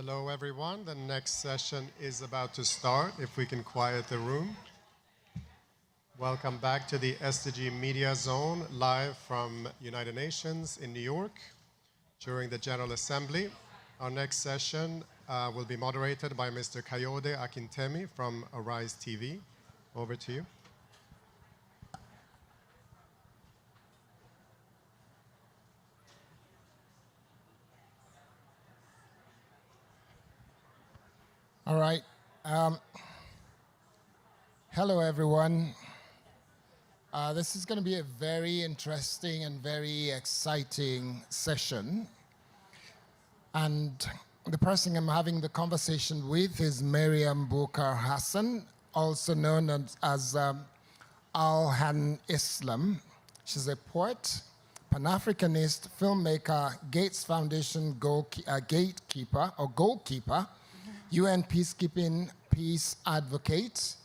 Hello, everyone. The next session is about to start. If we can quiet the room. Welcome back to the SDG Media Zone, live from United Nations in New York during the General Assembly. Our next session will be moderated by Mr. Kayode Akintemi from Arise TV. Over to you. All right. Hello, everyone. This is going to be a very interesting and very exciting session. And the person I'm having the conversation with is Mariam Bokar Hassan, also known as Alhanislam. She's a poet, Pan-Africanist, filmmaker, Gates Foundation gatekeeper or goalkeeper, UN peacekeeping peace advocate,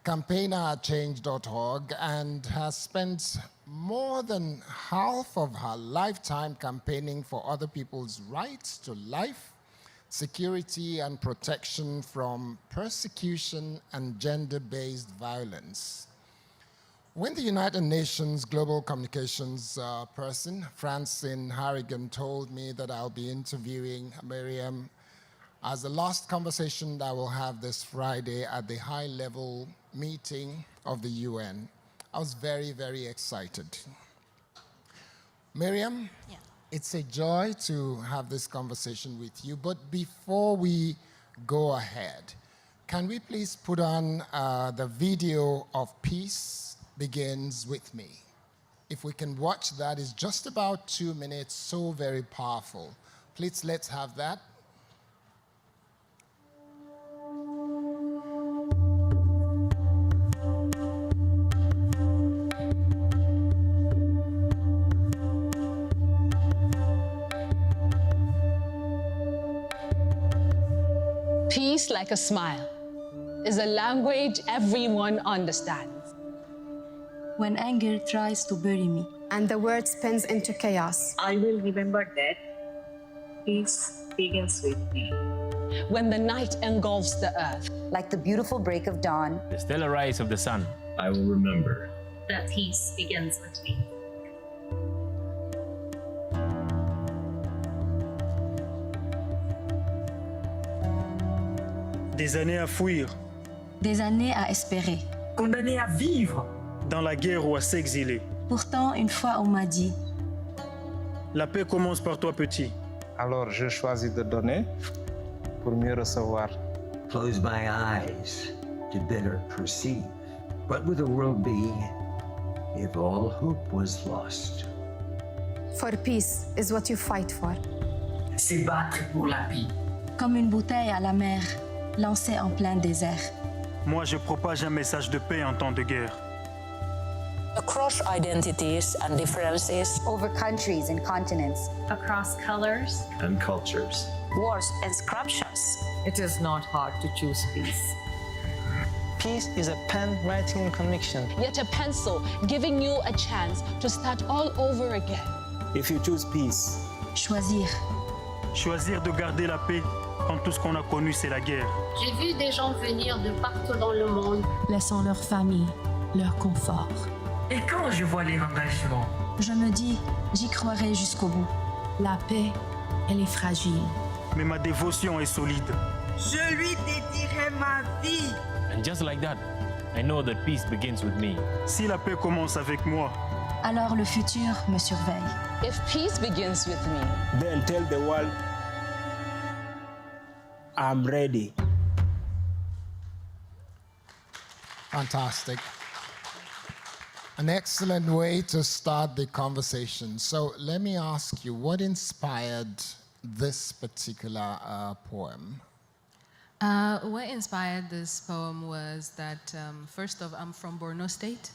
campaigner at change.org, and has spent more than half of her lifetime campaigning for other people's rights to life, security, and protection from persecution and gender-based violence. When the United Nations Global Communications person, Francine Harrigan, told me that I'll be interviewing Mariam as the last conversation that we'll have this Friday at the high-level meeting of the UN, I was very, very excited. Mariam, yeah. It's a joy to have this conversation with you, but before we go ahead, can we please put on the video of Peace Begins With Me? If we can watch that, it's just about 2 minutes, so very powerful. Please, let's have that. Peace, like a smile, is a language everyone understands. When anger tries to bury me, and the word spins into chaos, I will remember that peace begins with me. When the night engulfs the earth, like the beautiful break of dawn, the stellar rise of the sun, I will remember that peace begins with me. Des années à fuir, des années à espérer. Condamné à vivre dans la guerre ou à s'exiler. Pourtant, une fois on m'a dit, La paix commence par toi, petit. Alors je choisis de donner pour mieux recevoir. Close my eyes to better perceive. What would the world be if all hope was lost? for peace is what you fight for. C'est battre pour la paix. comme une bouteille à la mer, lancée en plein désert. Moi, je propage un message de paix en temps de guerre. Across identities and differences, over countries and continents, across colors and cultures, wars and scrumptious. It is not hard to choose peace. Peace is a pen writing conviction. Yet a pencil giving you a chance to start all over again. If you choose peace, choisir. Choisir de garder la paix quand tout ce qu'on a connu, c'est la guerre. J'ai vu des gens venir de partout dans le monde, laissant leur famille, leur confort. Et quand je vois les engagements, je me dis, j'y croirai jusqu'au bout. La paix, elle est fragile. Mais ma dévotion est solide. Je lui dédierai ma vie. And just like that, I know that peace begins with me. Si la paix commence avec moi, alors le futur me surveille. If peace begins with me, then tell the world, I'm ready. Fantastic. An excellent way to start the conversation. So let me ask you, what inspired this particular poem? What inspired this poem was that, first off, I'm from Borno State,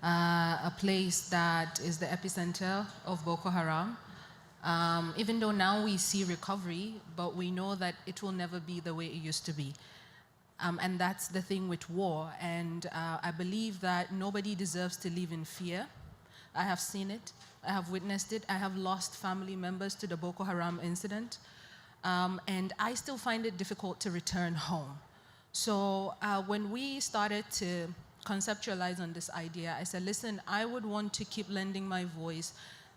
a place that is the epicenter of Boko Haram. Even though now we see recovery, but we know that it will never be the way it used to be. And that's the thing with war. And I believe that nobody deserves to live in fear. I have seen it. I have witnessed it. I have lost family members to the Boko Haram incident. and I still find it difficult to return home. So when we started to conceptualize on this idea, I said, listen, I would want to keep lending my voice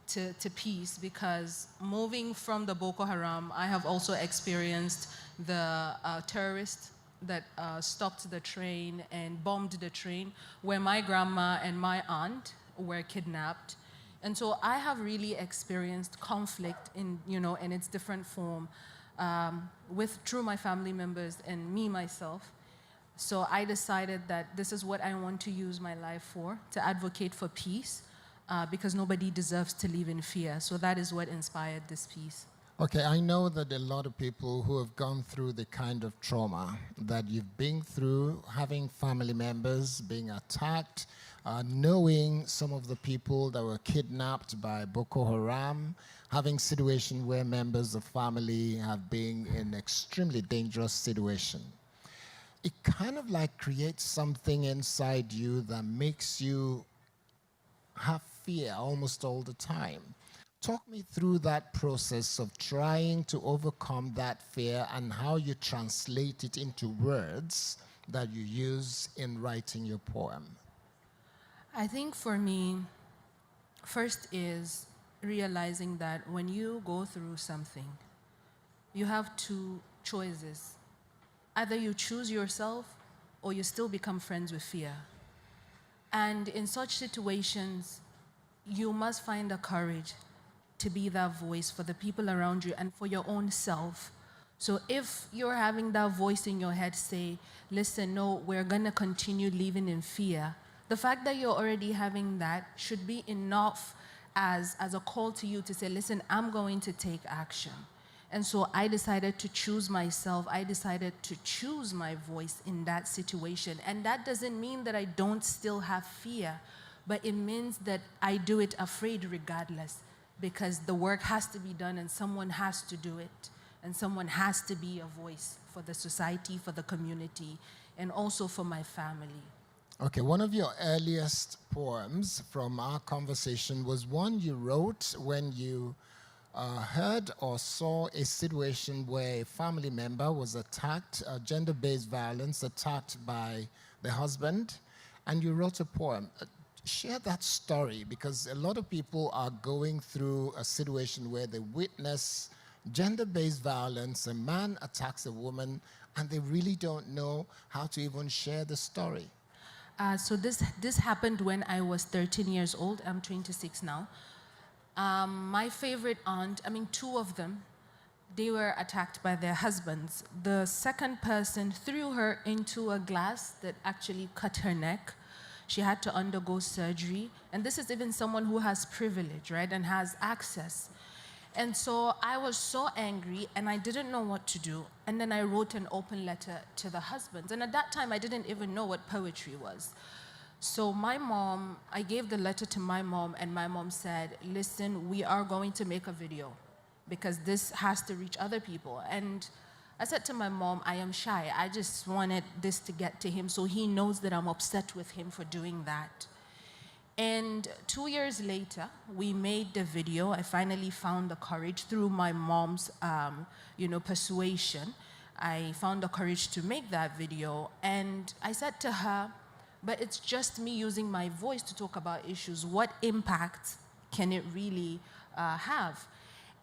to peace, because moving from the Boko Haram, I have also experienced the terrorists that stopped the train and bombed the train, where my grandma and my aunt were kidnapped. And so I have really experienced conflict in its different form through my family members and me myself. So I decided that this is what I want to use my life for, to advocate for peace, because nobody deserves to live in fear. So that is what inspired this piece. Okay, I know that a lot of people who have gone through the kind of trauma that you've been through, having family members being attacked, knowing some of the people that were kidnapped by Boko Haram, having situations where members of family have been in extremely dangerous situation. It kind of like creates something inside you that makes you have fear almost all the time. Talk me through that process of trying to overcome that fear and how you translate it into words that you use in writing your poem. I think for me, first is realizing that when you go through something, you have two choices. Either you choose yourself or you still become friends with fear. And in such situations, you must find the courage to be that voice for the people around you and for your own self. So if you're having that voice in your head say, listen, no, we're gonna continue living in fear, the fact that you're already having that should be enough as a call to you to say, listen, I'm going to take action. And so I decided to choose myself. I decided to choose my voice in that situation. And that doesn't mean that I don't still have fear, but it means that I do it afraid regardless, because the work has to be done and someone has to do it. And someone has to be a voice for the society, for the community, and also for my family. Okay, one of your earliest poems from our conversation was one you wrote when you heard or saw a situation where a family member was attacked, gender-based violence, attacked by the husband, and you wrote a poem. Share that story, because a lot of people are going through a situation where they witness gender-based violence, a man attacks a woman, and they really don't know how to even share the story. So this happened when I was 13 years old. I'm 26 now. My favorite aunt, two of them, they were attacked by their husbands. The second person threw her into a glass that actually cut her neck. She had to undergo surgery. And this is even someone who has privilege, right, and has access. And so I was so angry, and I didn't know what to do. And then I wrote an open letter to the husbands. And at that time, I didn't even know what poetry was. So my mom, I gave the letter to my mom, and my mom said, listen, we are going to make a video because this has to reach other people. And I said to my mom, I am shy. I just wanted this to get to him so he knows that I'm upset with him for doing that. And 2 years later, we made the video. I finally found the courage through my mom's, persuasion. I found the courage to make that video. And I said to her, but it's just me using my voice to talk about issues. What impact can it really have?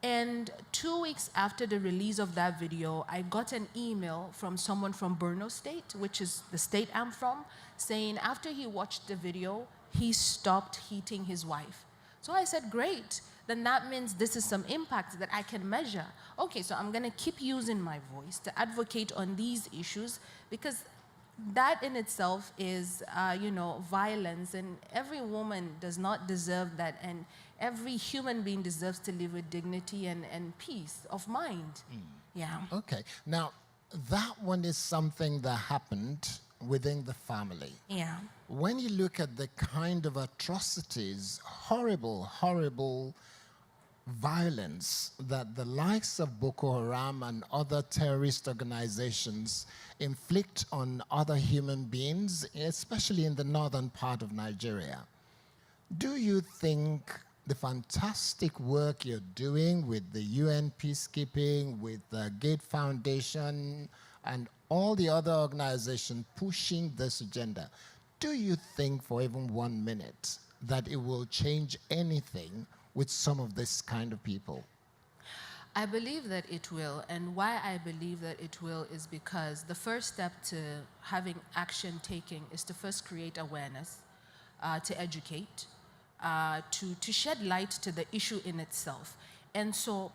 And 2 weeks after the release of that video, I got an email from someone from Borno State, which is the state I'm from, saying after he watched the video, he stopped hitting his wife. So I said, great, then that means this is some impact that I can measure. Okay, so I'm gonna keep using my voice to advocate on these issues, because that in itself is, violence, and every woman does not deserve that, and every human being deserves to live with dignity and peace of mind. Yeah. Okay, now that one is something that happened within the family. Yeah. When you look at the kind of atrocities, horrible violence that the likes of Boko Haram and other terrorist organizations inflict on other human beings, especially in the northern part of Nigeria, do you think the fantastic work you're doing with the UN peacekeeping, with the Gate Foundation, and all the other organizations pushing this agenda. Do you think for even 1 minute that it will change anything with some of this kind of people? I believe that it will, and why I believe that it will is because the first step to having action taking is to first create awareness, to educate, to shed light to the issue in itself. And so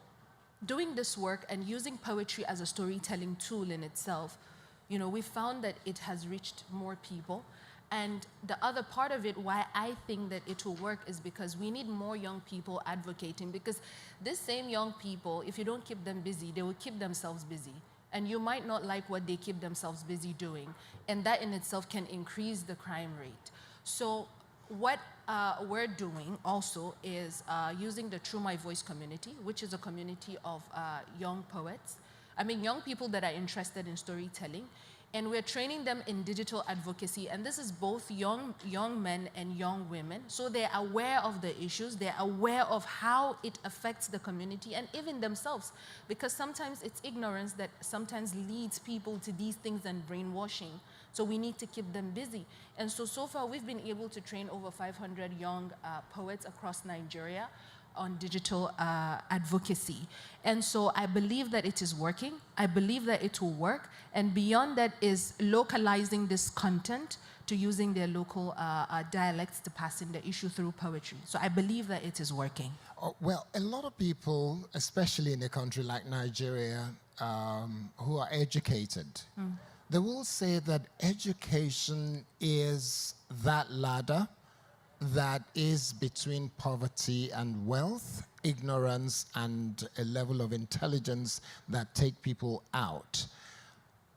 doing this work and using poetry as a storytelling tool in itself, you know, we found that it has reached more people. And the other part of it, why I think that it will work, is because we need more young people advocating, because these same young people, if you don't keep them busy, they will keep themselves busy. And you might not like what they keep themselves busy doing. And that in itself can increase the crime rate. So what we're doing also is using the Through My Voice community, which is a community of young poets. Young people that are interested in storytelling. And we're training them in digital advocacy. And this is both young men and young women. So they're aware of the issues. They're aware of how it affects the community and even themselves. Because sometimes it's ignorance that sometimes leads people to these things and brainwashing. So we need to keep them busy. And so far, we've been able to train over 500 young poets across Nigeria on digital advocacy. And so I believe that it is working. I believe that it will work. And beyond that is localizing this content to using their local dialects to pass in the issue through poetry. So I believe that it is working. Well, a lot of people, especially in a country like Nigeria, who are educated, they will say that education is that ladder that is between poverty and wealth, ignorance and a level of intelligence that take people out.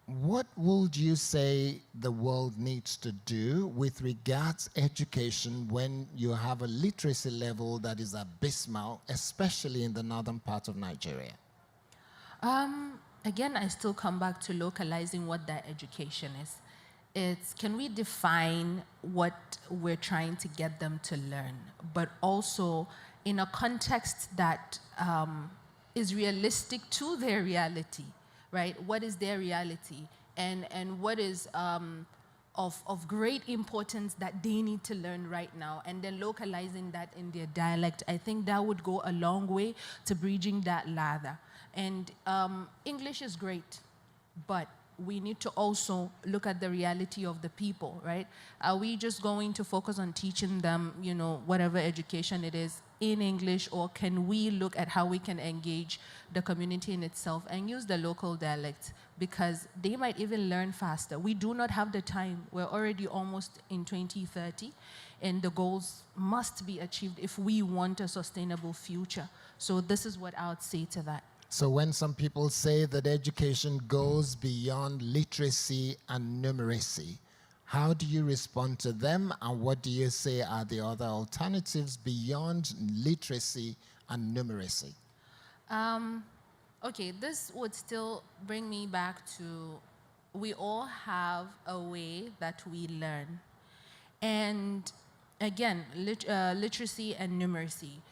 What would you say the world needs to do with regards education when you have a literacy level that is abysmal, especially in the northern part of Nigeria? Again, I still come back to localizing what that education is. It's, can we define what we're trying to get them to learn, but also in a context that is realistic to their reality, right? What is their reality? And what is of great importance that they need to learn right now, and then localizing that in their dialect. I think that would go a long way to bridging that ladder. And English is great, but we need to also look at the reality of the people, right? Are we just going to focus on teaching them, you know, whatever education it is in English, or can we look at how we can engage the community in itself and use the local dialect, because they might even learn faster. We do not have the time. We're already almost in 2030, and the goals must be achieved if we want a sustainable future. So this is what I would say to that. So when some people say that education goes beyond literacy and numeracy, how do you respond to them, and what do you say are the other alternatives beyond literacy and numeracy? Okay, this would still bring me back to, we all have a way that we learn. And again, literacy and numeracy.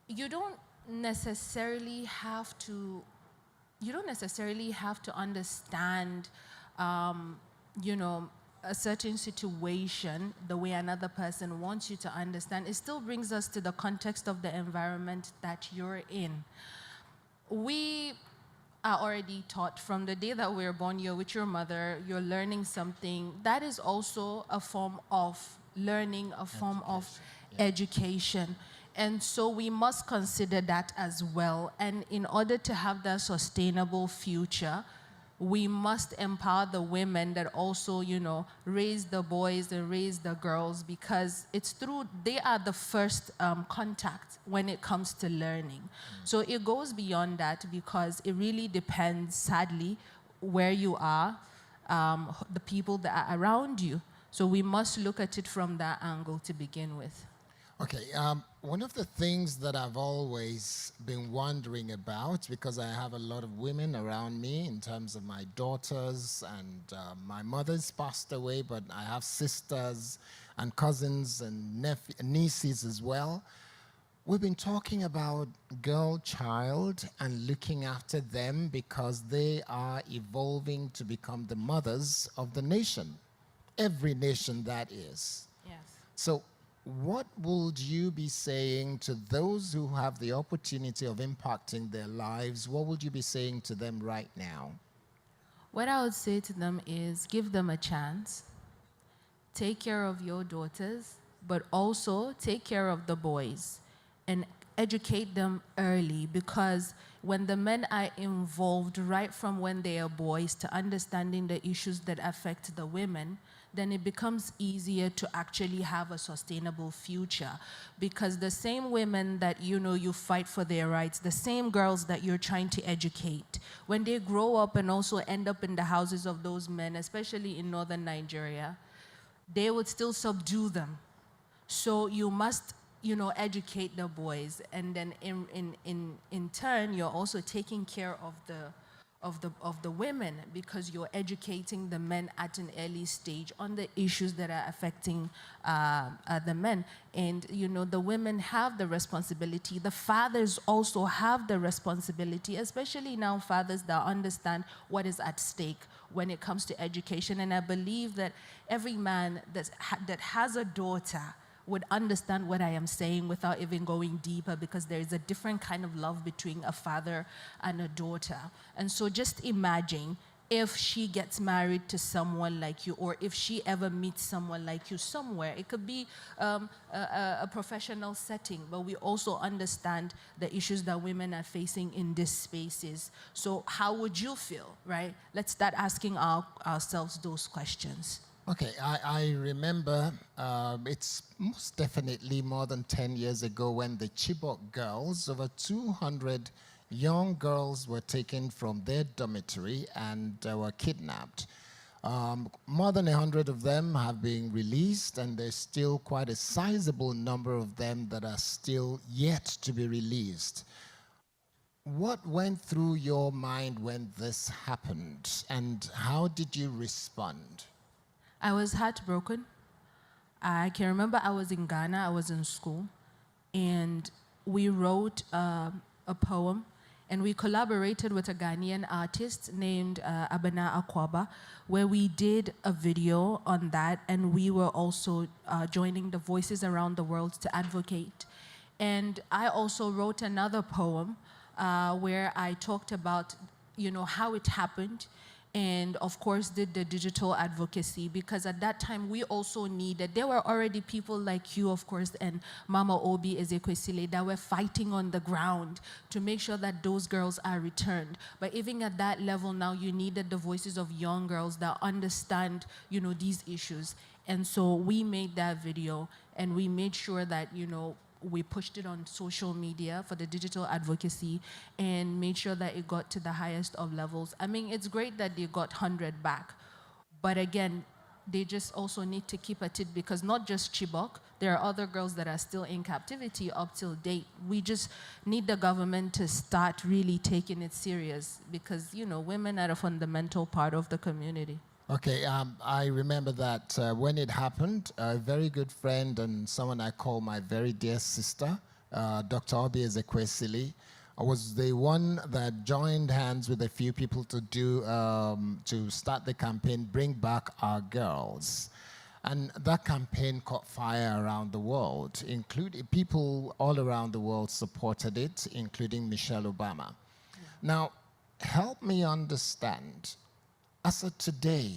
You don't necessarily have to understand, you know, a certain situation the way another person wants you to understand. It still brings us to the context of the environment that you're in. We are already taught from the day that we're born, you're with your mother, you're learning something. That is also a form of learning, a form of education. And so we must consider that as well. And in order to have that sustainable future, we must empower the women that also, you know, raise the boys and raise the girls, because it's through, they are the first contact when it comes to learning. So it goes beyond that, because it really depends, sadly, where you are, the people that are around you. So we must look at it from that angle to begin with. Okay, one of the things that I've always been wondering about, because I have a lot of women around me in terms of my daughters, and my mother's passed away, but I have sisters and cousins and nieces as well. We've been talking about girl child and looking after them because they are evolving to become the mothers of the nation. Every nation, that is. Yes. So what would you be saying to those who have the opportunity of impacting their lives? What would you be saying to them right now? What I would say to them is give them a chance. Take care of your daughters, but also take care of the boys and educate them early, because when the men are involved right from when they are boys to understanding the issues that affect the women, then it becomes easier to actually have a sustainable future. Because the same women that you fight for their rights, the same girls that you're trying to educate, when they grow up and also end up in the houses of those men, especially in northern Nigeria, they would still subdue them. So you must educate the boys, and then in turn, you're also taking care of the women, because you're educating the men at an early stage on the issues that are affecting the men. And the women have the responsibility. The fathers also have the responsibility, especially now fathers that understand what is at stake when it comes to education. And I believe that every man that has a daughter would understand what I am saying without even going deeper, because there is a different kind of love between a father and a daughter. And so just imagine if she gets married to someone like you, or if she ever meets someone like you somewhere. It could be a professional setting, but we also understand the issues that women are facing in these spaces. So how would you feel, right? Let's start asking ourselves those questions. Okay, I remember it's most definitely more than 10 years ago when the Chibok girls, over 200 young girls, were taken from their dormitory and were kidnapped. More than 100 of them have been released, and there's still quite a sizable number of them that are still yet to be released. What went through your mind when this happened, and how did you respond? I was heartbroken. I can remember I was in Ghana, I was in school, and we wrote a poem, and we collaborated with a Ghanaian artist named Abena Akwaba, where we did a video on that, and we were also joining the voices around the world to advocate. And I also wrote another poem where I talked about, how it happened, and of course did the digital advocacy, because at that time we also needed, there were already people like you, of course, and Mama Obi Ezekwesili, that were fighting on the ground to make sure that those girls are returned. But even at that level now, you needed the voices of young girls that understand, these issues. And so we made that video, and we made sure that, we pushed it on social media for the digital advocacy and made sure that it got to the highest of levels. I mean, it's great that they got 100 back, but again, they just also need to keep at it, because not just Chibok, there are other girls that are still in captivity up till date. We just need the government to start really taking it serious, because, women are a fundamental part of the community. Okay, I remember that when it happened, a very good friend and someone I call my very dear sister, Dr. Obi Ezekwesili, was the one that joined hands with a few people to start the campaign, Bring Back Our Girls. And that campaign caught fire around the world, including people all around the world supported it, including Michelle Obama. Yeah. Now, help me understand, as of today,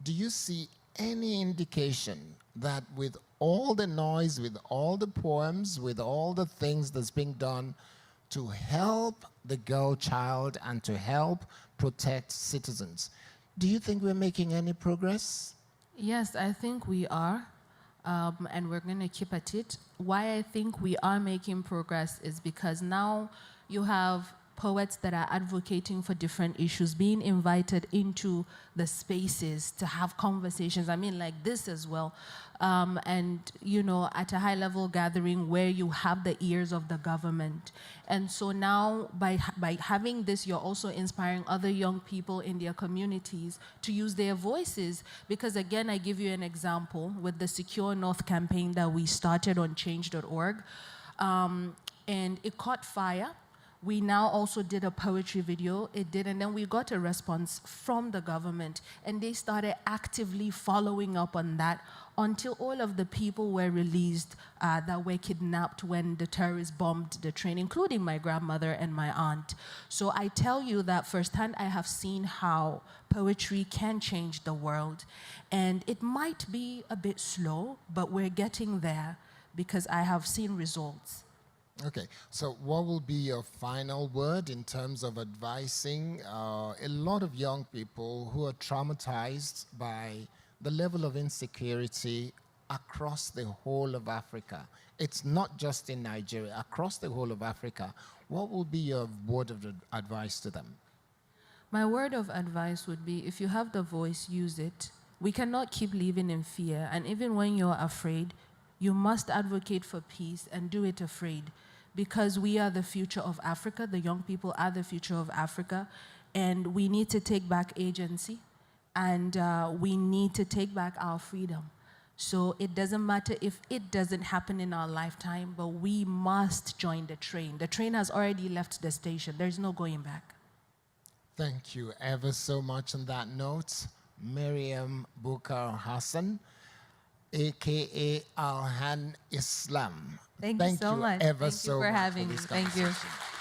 do you see any indication that with all the noise, with all the poems, with all the things that's being done to help the girl child and to help protect citizens, do you think we're making any progress? Yes, I think we are, and we're going to keep at it. Why I think we are making progress is because now you have poets that are advocating for different issues being invited into the spaces to have conversations, I mean, like this as well, and at a high level gathering where you have the ears of the government. And so now by having this, you're also inspiring other young people in their communities to use their voices, because again, I give you an example with the Secure North campaign that we started on change.org. And it caught fire. We now also did a poetry video. It did, and then we got a response from the government, and they started actively following up on that until all of the people were released that were kidnapped when the terrorists bombed the train, including my grandmother and my aunt. So I tell you that firsthand, I have seen how poetry can change the world. And it might be a bit slow, but we're getting there because I have seen results. Okay, so what will be your final word in terms of advising a lot of young people who are traumatized by the level of insecurity across the whole of Africa? It's not just in Nigeria, across the whole of Africa. What will be your word of advice to them? My word of advice would be, if you have the voice, use it. We cannot keep living in fear, and even when you're afraid, you must advocate for peace and do it afraid, because we are the future of Africa. The young people are the future of Africa, and we need to take back agency, and we need to take back our freedom. So it doesn't matter if it doesn't happen in our lifetime, but we must join the train. The train has already left the station. There's no going back. Thank you ever so much on that note. Miriam Bukar Hassan, aka Alhanislam. Thank you so much. Ever Thank so you for much having me. this Thank you. conversation.